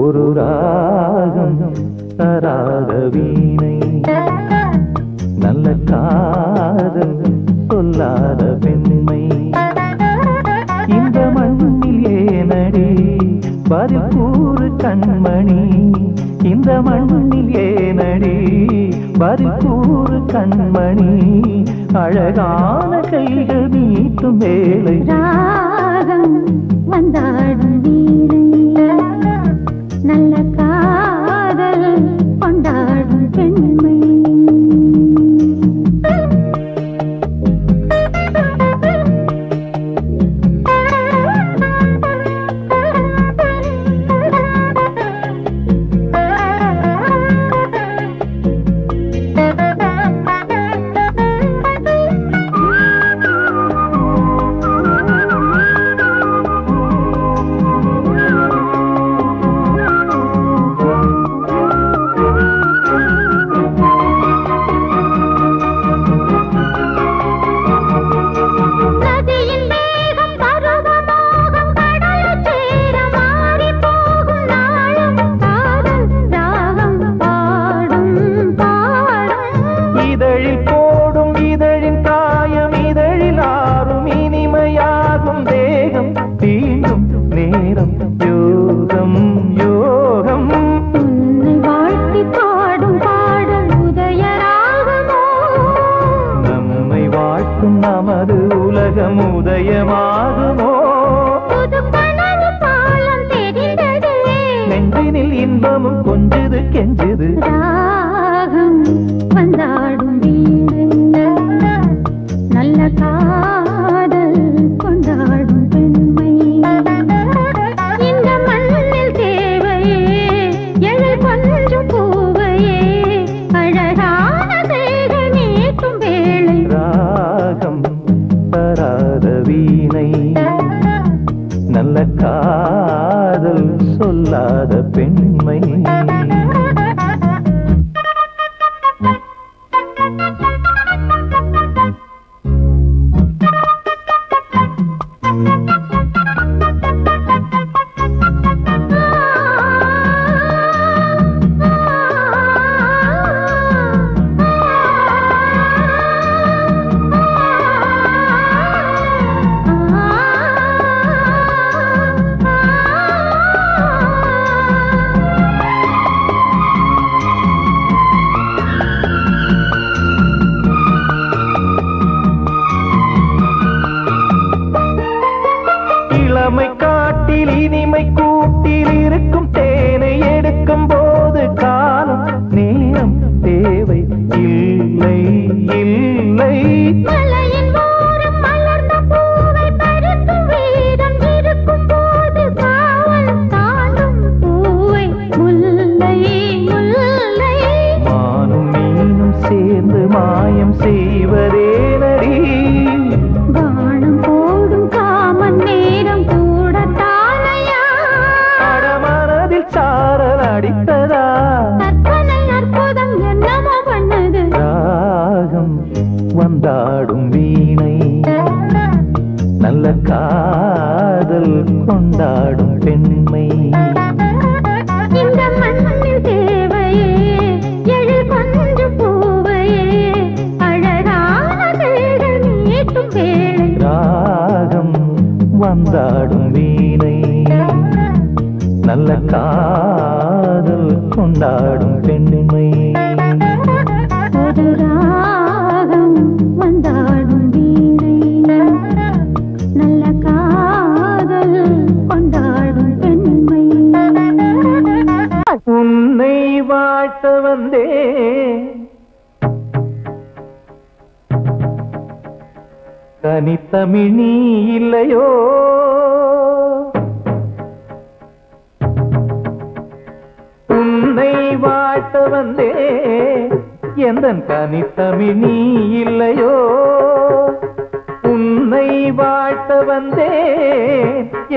ஒரு ராகம் தராத வீணை, நல்ல காதல் சொல்லாத பெண்மை. இந்த மண்ணில் ஏனடி பதில் கூறு கண்மணி, இந்த மண்ணில் ஏனடி பதில் கூறு கண்மணி. அழகான கைகள் நீட்டும் வேளை ராகம் வந்தாடும் வீணை, நல்ல காதல் கொண்டாடும் பெண்மை. நமது உலகம் உதயமாகுமோ, நெஞ்சினில் இன்பமும் கொஞ்சது கெஞ்சது. ராகம் வந்தாடும் வீணை, நல்ல காதல் கொண்டாடும் பெண்மை. இந்த மண்ணில் தேவையே எழில் கொஞ்சம் பூவையே, அழகான தேகை நீட்டும் வேளை. ராகம் தராத வீணை, நல்ல காதல் சொல்லாத பெண்மை. இளமை காட்டில் இனிமை கூட்டில் இருக்கும் தேனை எடுக்கும் போது காலம் நேரம் தேவை இல்லை இல்லை. மலையின் ஓரம் மலர்ந்த பூவை பறிக்கும் வீரம் இருக்கும் போது காவல் தாண்டும் பூவை முல்லை முல்லை. மானும் மீனும் சேர்ந்து மாயம் செய்வதே நடி, வானம் போடும் காமன் நேரம் கூட தானையா. அடமனதில் சாரல் அடித்ததா, கற்பனை அற்புதம் என்னமோ பண்ணது. ராகம் வந்தாடும் வீணை, நல்ல காதல் கொண்டாடும் பெண்மை. இந்த மண்ணில் தேவையே எழில் கொஞ்சம் பூவையே, அழகான தேகை நீட்டும் வேளை. ராகம் வந்தாடும் வீணை, நல்ல காதல் கொண்டாடும் பெண்மை. ஒரு ராகம் வந்தாடும் வீணை, நல்ல காதல் கொண்டாடும் பெண்மை. உன்னை வாழ்த்த வந்தே தனித்தமிழ் நீ இல்லையோ, உன்னை வாழ்த்த வந்தே எந்தன் தனித்தமிழ் நீ இல்லையோ, உன்னை வாழ்த்த வந்தே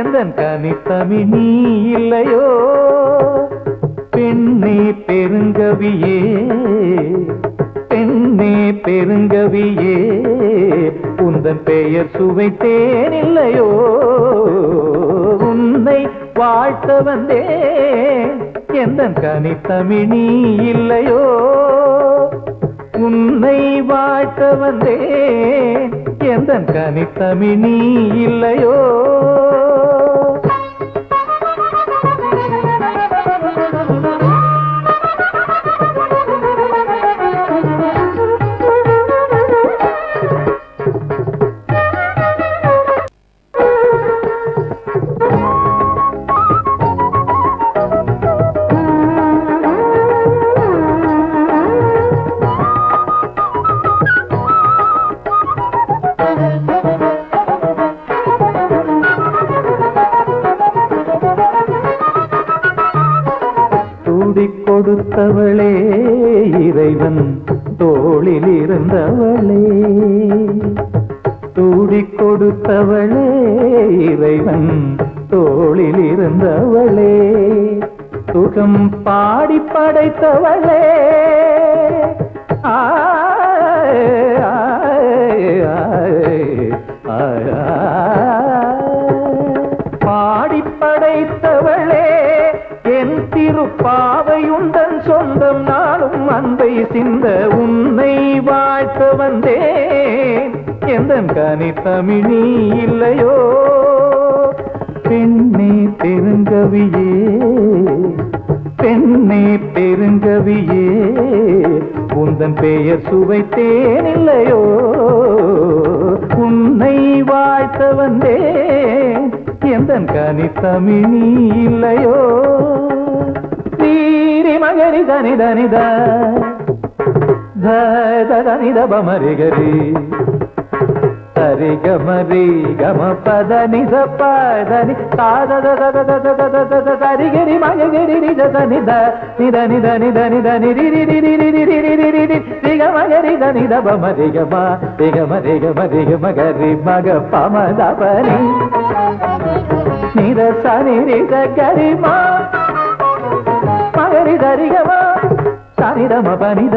எந்தன் தனித்தமிழ் நீ இல்லையோ. பெண்ணே பெருங்கவியே, பெண்ணே பெருங்கவியே, உந்தன் பெயர் சுவைத்தேன் இல்லையோ. உன்னை வாழ்த்த வந்தேன் எந்தன் கனித்தமிழ் நீ இல்லையோ உன்னை வாழ்த்த வந்தேன் எந்தன் கனித்தமிழ் நீ இல்லையோ கொடுத்தவளே இறைவன் தோளில் இருந்தவளே தூடிக் கொடுத்தவளே இறைவன் தோளில் இருந்தவளே சுகம் பாடி படைத்தவளே பாடி படைத்தவளே என் திருப்பாவையுண்டன் சொந்தம் நாளும் அன்பை சிந்த உன்னை வாழ்த்த வந்தேன் எந்தன் கனித்தமிழ் நீ இல்லையோ பெண்ணே பெருங்கவியே பெண்ணே பெருங்கவியே உந்தன் பெயர் சுவைத்தேன் இல்லையோ உன்னை வாழ்த்த வந்தேன் எந்தன் கனித்தமிழ் நீ இல்லையோ தீரி மகரி தனி தனித தனித பமரிகரி சரி கமரி கம பத நித பதனி சரிகரி மகரி நித நித நித நித நித நித நிகமகரி தனித பமரி கம திகமரி கமரி மகரி மக பமதபனி நித சனி நித கரிமா மகரி தரிகமா சனிதம பனித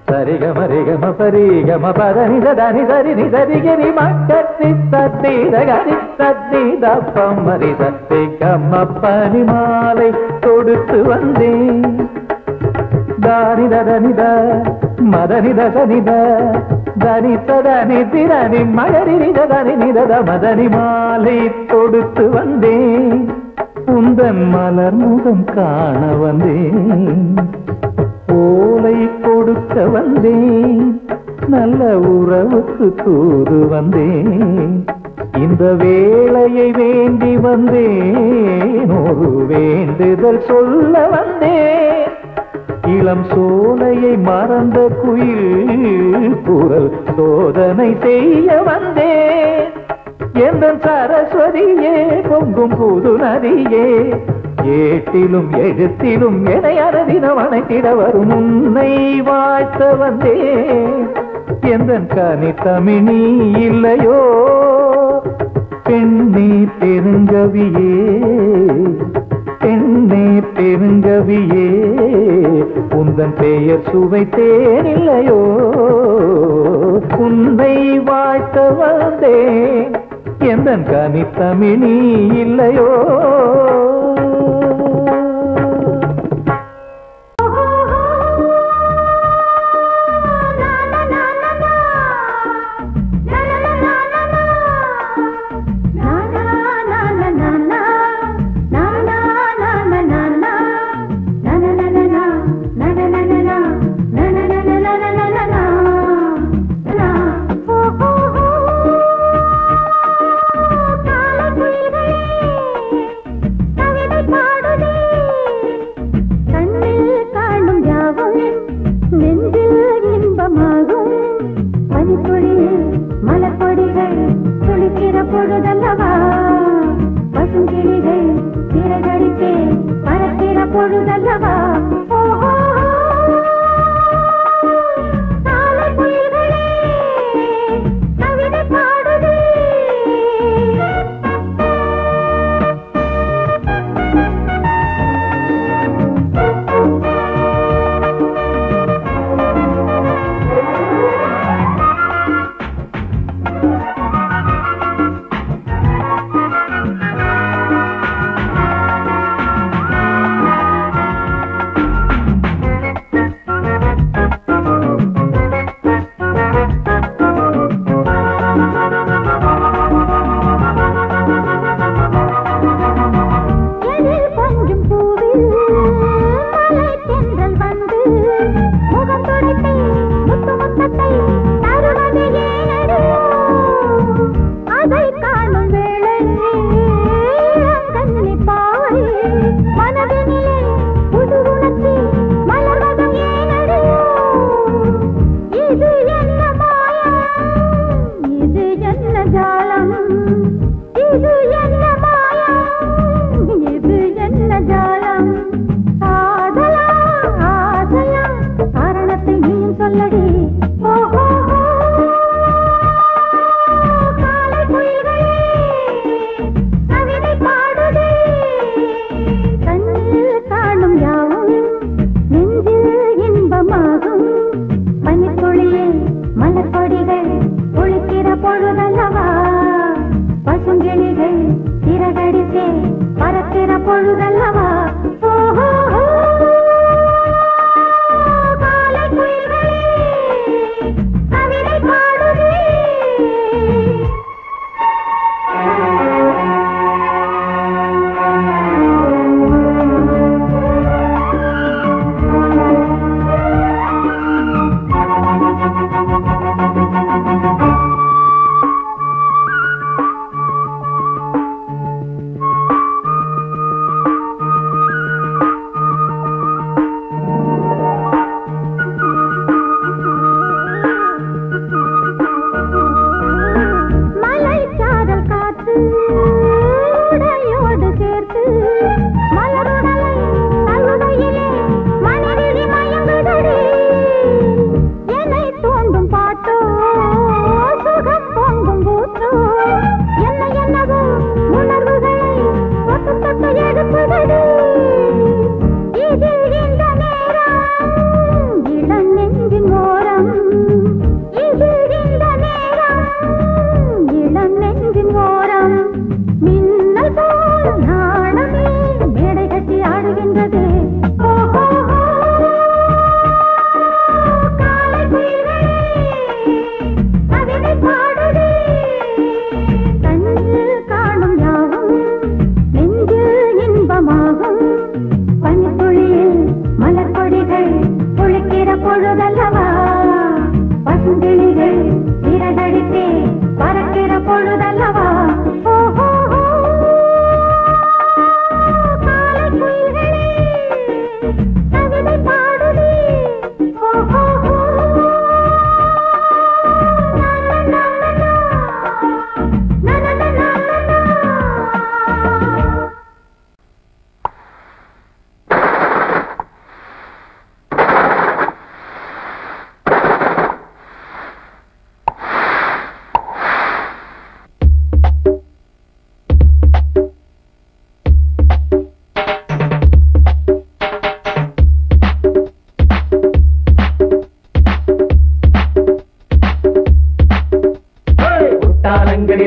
சரிகம ரிகம பரிகம பதனித தனி சரி நிதரிகரி மக்கத்தி சத்திதகரி சத்தித பம்மரி சத்திகம பனிமாலை கொடுத்து வந்தேன் தானித தனித மதனித சனித தனித்ததனி திரணி மகரி நித தனி நித மதனி மாலை கொடுத்து வந்தேன் உந்தன் மலர் முகம் காண வந்தேன் ஓலை கொடுக்க வந்தேன் நல்ல உறவுக்கு தூது வந்தேன் இந்த வேளையை வேண்டி வந்தேன் ஒரு வேண்டுதல் சொல்ல வந்தேன் இளம் சோலையை மறந்த குயில் குரல் சோதனை செய்ய வந்தேன் எந்தன் சரஸ்வதியே பொங்கும் புது நதியே ஏட்டிலும் எழுத்திலும் என அறதினம் அணைத்திட வரும் உன்னை வாழ்த்த வந்தேன் எந்தன் கனித்தமிழ் நீ இல்லையோ பெண்ணே பெருங்கவியே பெண்ணே பெருங்கவியே உந்தன் பெயர் சுவைத்தேன் இல்லையோ உன்னை வாழ்த்த வந்தேன் எந்தன் கனித்தமிழ் நீ இல்லையோ la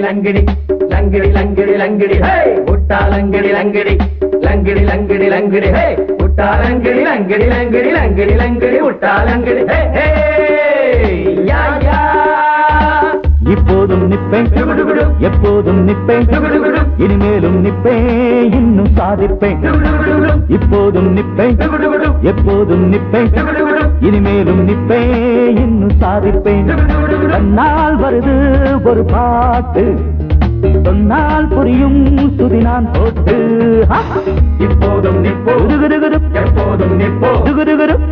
லங்கிடி லங்கிடி லங்கிடி லங்கிடி ஹே உட்டா லங்கிடி லங்கிடி லங்கிடி லங்கிடி லங்கிடி ஹே உட்டா லங்கிடி லங்கிடி லங்கிடி லங்கிடி லங்கிடி உட்டா லங்கிடி ஹே ஹே யா யா இப்போதும் நிப்பேன் எப்போதும் நிப்பேன் இனிமேலும் நிப்பேன் இன்னும் சாதிப்பேன் இப்போதும் நிப்பேன் எப்போதும் நிப்பேன் இனிமேலும் நிப்பேன் இன்னும் சாதிப்பேன் தன்னால் வருது ஒரு பாட்டு சொன்னால் புரியும் சுதி நான் போட்டு இப்போதும் நிப்போம் எப்போதும் நிப்போம்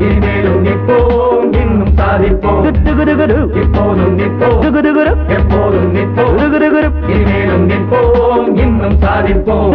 இனிமேலும் நிப்போம் இன்னும் சாதிப்போம் இப்போதும் நிப்போம் எப்போதும் நிப்போம் இனிமேலும் நிப்போம் இன்னும் சாதிப்போம்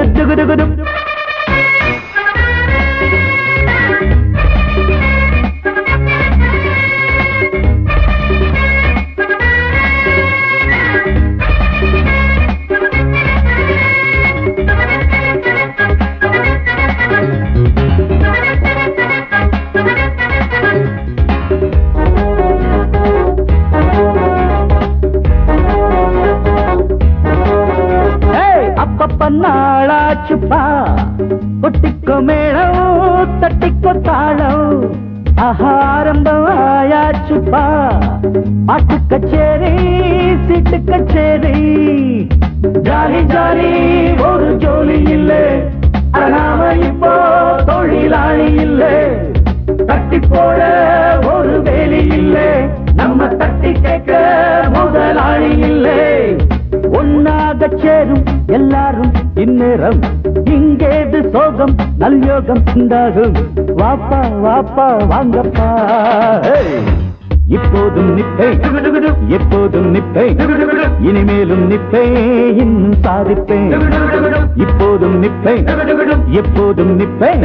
நாளாச்சுப்பா கொட்டிக்கோ மேளம் தட்டிக்கோ தாளம் ஆரம்பம் ஆயாச்சுப்பா பாட்டு கச்சேரி சீட்டு கச்சேரி ஜாலி ஜாலி ஒரு ஜோலி இல்லை நாம இப்போ தொழிலாளி இல்லை தட்டி போட ஒரு வேலி இல்லை நம்ம தட்டி கேட்க முதலாளி இல்லை ஒன்னாக சேரும் எல்லாரும் இந்நேரம் இங்கேது சோகம் நல்யோகம் உண்டாகும் வாப்பா வாப்பா வாங்கப்பா இப்போதும் நிப்பேன் எப்போதும் நிப்பேன் இனிமேலும் நிப்பேன் இன்னும் சாதிப்பேன் இப்போதும் நிப்பேன் எப்போதும் நிப்பேன்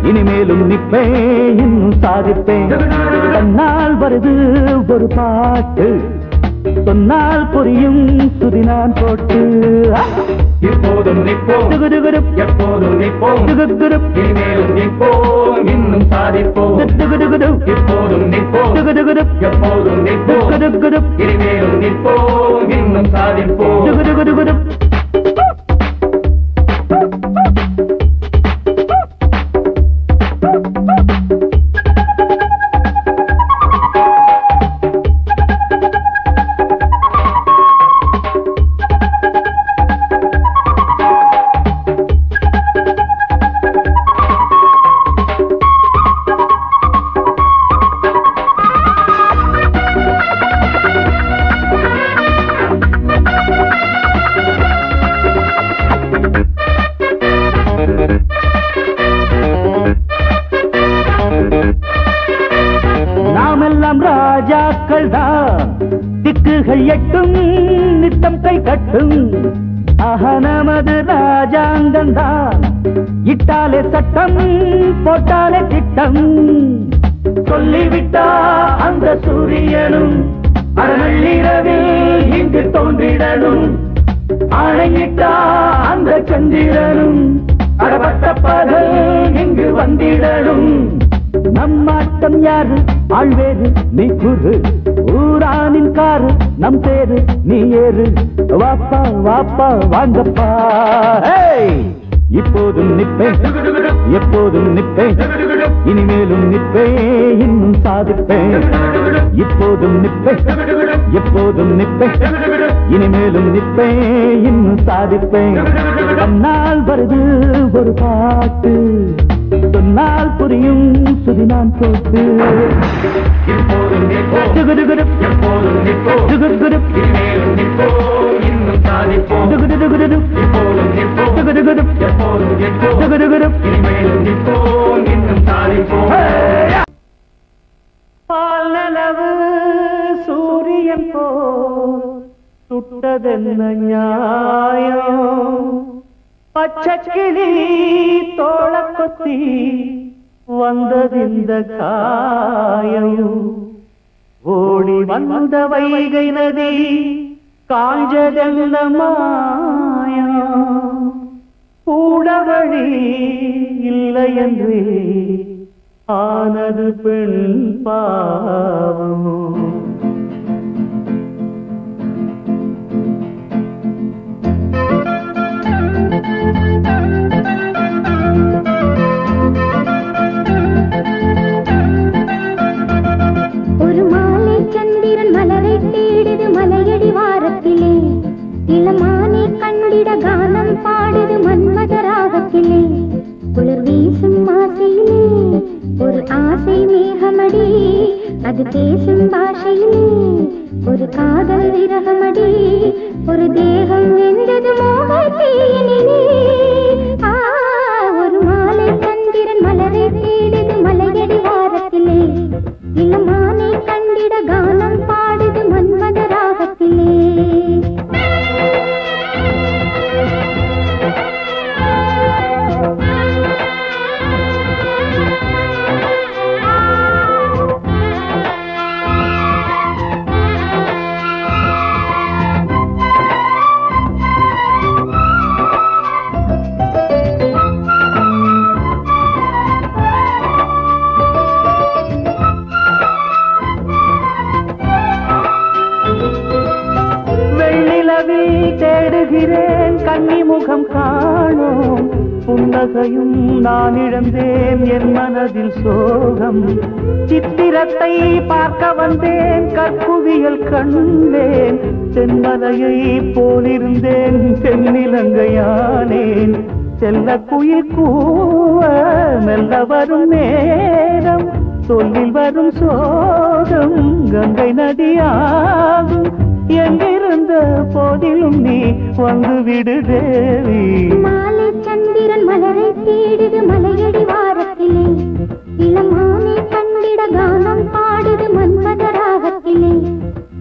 இனிமேலும் நிப்பேன் இன்னும் சாதிப்பேன் தன்னால் வருது ஒரு பாட்டு சொன்னால் புரியும் சுதி நான் போட்டு இப்போதும் நிப்போம் எப்போதும் நிப்போம் இனிமேலும் நிப்போம் இன்னும் சாதிப்போம் இப்போதும் நிப்போம் எப்போதும் நிப்போம் இனிமேலும் நிப்போம் இன்னும் சாதிப்போம் நாமெல்லாம் ராஜாக்கள் தான் திக்குகள் எட்டும் நித்தம் கை கட்டும் நமது ராஜாங்கம் தான் இட்டாலே சட்டம் போட்டாலே திட்டம் சொல்லிவிட்டா அந்த சூரியனும் அறநள்ளிரவில் இங்கு தோன்றிடணும் ஆணையிட்டா அந்த சந்திரனும் அறப்பட்ட பகல் இங்கு வந்திடணும் நம்மாட்டம் யாரு ஆழ்வேறு நீ குரு ஊரானின் காரு நம் பேரு நீ ஏறு வாப்பா வாப்பா வாங்கப்பா இப்போதும் நிப்பேன் எப்போதும் நிப்பேன் இனிமேலும் நிப்பேன் இன்னும் சாதிப்பேன் இப்போதும் நிப்பேன் எப்போதும் நிப்பேன் இனிமேலும் நிப்பேன் இன்னும் சாதிப்பேன் தன்னால் வருது ஒரு பாட்டு சொன்னால் புரியும் சுதி நான் போட்டு இப்போதும் எப்போதும் இன்னும் சாதிப்போம் பாலளவு சூரியன் போல் சுட்டதென்ன நியாயம் பச்சக்கிளி தோள கொத்தி வந்ததிந்த காயம் ஓடி வந்த வைகை நதி காஞ்சதென்ன மாயம் கூட வழி இல்லை என்று ஆனது பெண் பாவம் அது பேசும் பாஷையிலே ஒரு காதல் விரகமடி ஒரு தேகம் வெந்தது மோகத்தீயினிலே ஒரு மாலை சந்திரன் மலரை தேடுது மலையடி வாரத்திலே இளமானை கண்டிட கானம் பாடுது மன்மத ராகத்திலே தேடுகிறேன் கன்னி முகம் காணோம் புன்னகையும் நான் இழந்தேன் என் மனதில் சோகம் சித்திரத்தை பார்க்க வந்தேன் கற்குவியல் கண்டேன் தென்மலையை போலிருந்தேன் தென்னிலங்கையானேன் செல்ல குயில் கூவ மெல்ல வரும் நேரம் சொல்லில் வரும் சோகம் கங்கை நதியாகும் எங்கிருந்த போதிலும் நீ வந்து விடு தேவி மாலை சந்திரன் மலரை தேடுது மலையடி வாரத்திலே இளமானை கண்டிட கானம் பாடுது மன்மத ராகத்திலே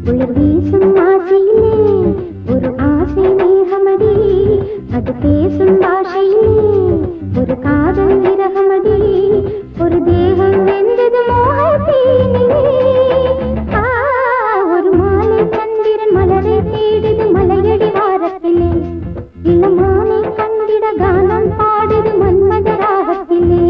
உயிர் வீசும் ஆசையிலே ஒரு ஆசை மேகமடி அது பேசும் பாஷையிலே ஒரு காதல் விரகமடி ஒரு தேகம் வெந்தது மோகத்தீயினிலே ஒரு மாலை சந்திரன் மலரை தேடுது மலையடி வாரத்திலே இளமானை கண்டிட கானம் பாடுது மன்மத ராகத்திலே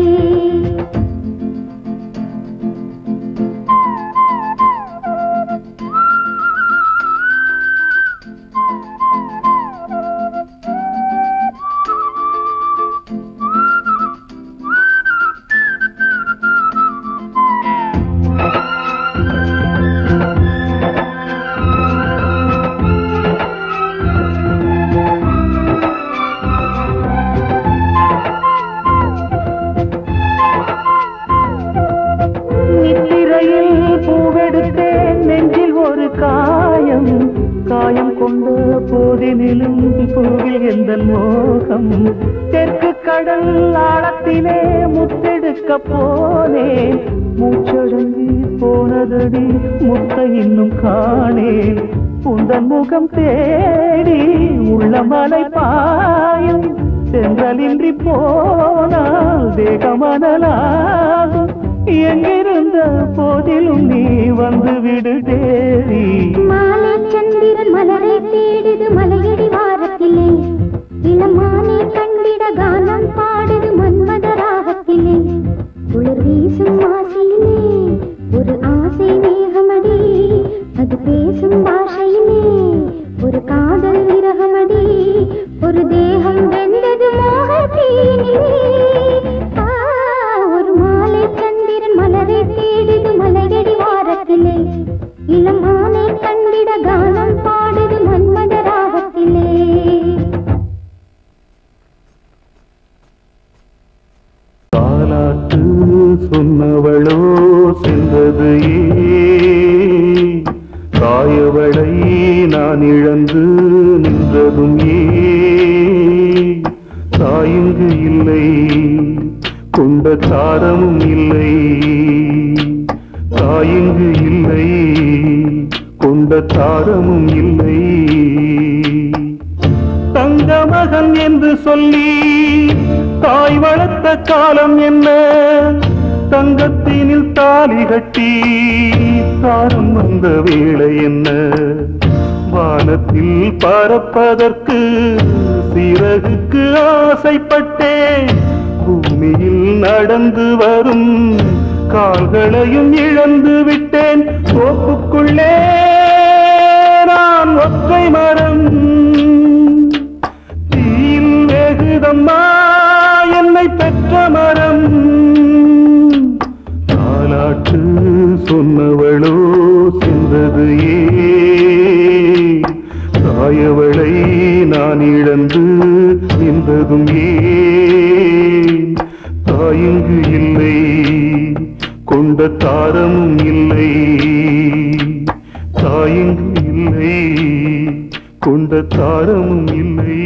காயம் கொண்ட போதினிலும் பூவில் எந்த மோகம் தெற்கு கடல் ஆழத்திலே முத்தெடுக்க போனேன் மூச்சடங்கி போனதடி முத்த இன்னும் காணேன் உந்தன் முகம் தேடி உள்ள மலை பாயும் சென்றலின்றி போனால் தேகமனலாகும் எங்கிருந்த போதிலும் நீ வந்து விடு தேவி மாலை சந்திரன் மலரை தேடுது மலையடி வாரத்திலே இளமானை கண்டிட கானம் பாடுது மன்மத ராகத்திலே குளிர் வீசும் ஆசையிலே ஒரு ஆசை மேகமடி அது பேசும் பாஷையிலே ஒரு காதல் விரகமடி ஒரு தேகம் வெந்தது மோகத்தீயினிலே ஒரு மாலை சந்திரன் மலரை தேடுது மலையடி வாரத்திலே இளமானை கண்டிட கானம் பாடுது மன்மத ராகத்திலே தாலாட்டு சொன்னவளோ சென்றது காயவளை நான் இழந்து நின்றதும் தாயிங்கு இல்லை கொண்ட தாரமும் இல்லை தாயிங்கு இல்லை கொண்ட தாரமும் இல்லை தங்க மகன் என்று சொல்லி தாய் வளர்த்த காலம் என்ன தங்கத்தினில் தாலி கட்டி தாரம் வந்த வேளை என்ன வானத்தில் பறப்பதற்கு சிறகுக்கு ஆசைப்பட்டேன் பூமியில் நடந்து வரும் கால்களையும் இழந்து விட்டேன் தோப்புக்குள்ளே நான் ஒற்றை மரம் தீயில் வேகுதம்மா என்னை பெற்ற மரம் தாலாட்டு சொன்னவளோ சென்றது தாயவளை நான் இழந்து நின்றதும் தாயிங்கு இல்லை கொண்ட கொண்ட தாரமும் இல்லை, தாயங்கு இல்லை, கொண்ட தாரமும் இல்லை.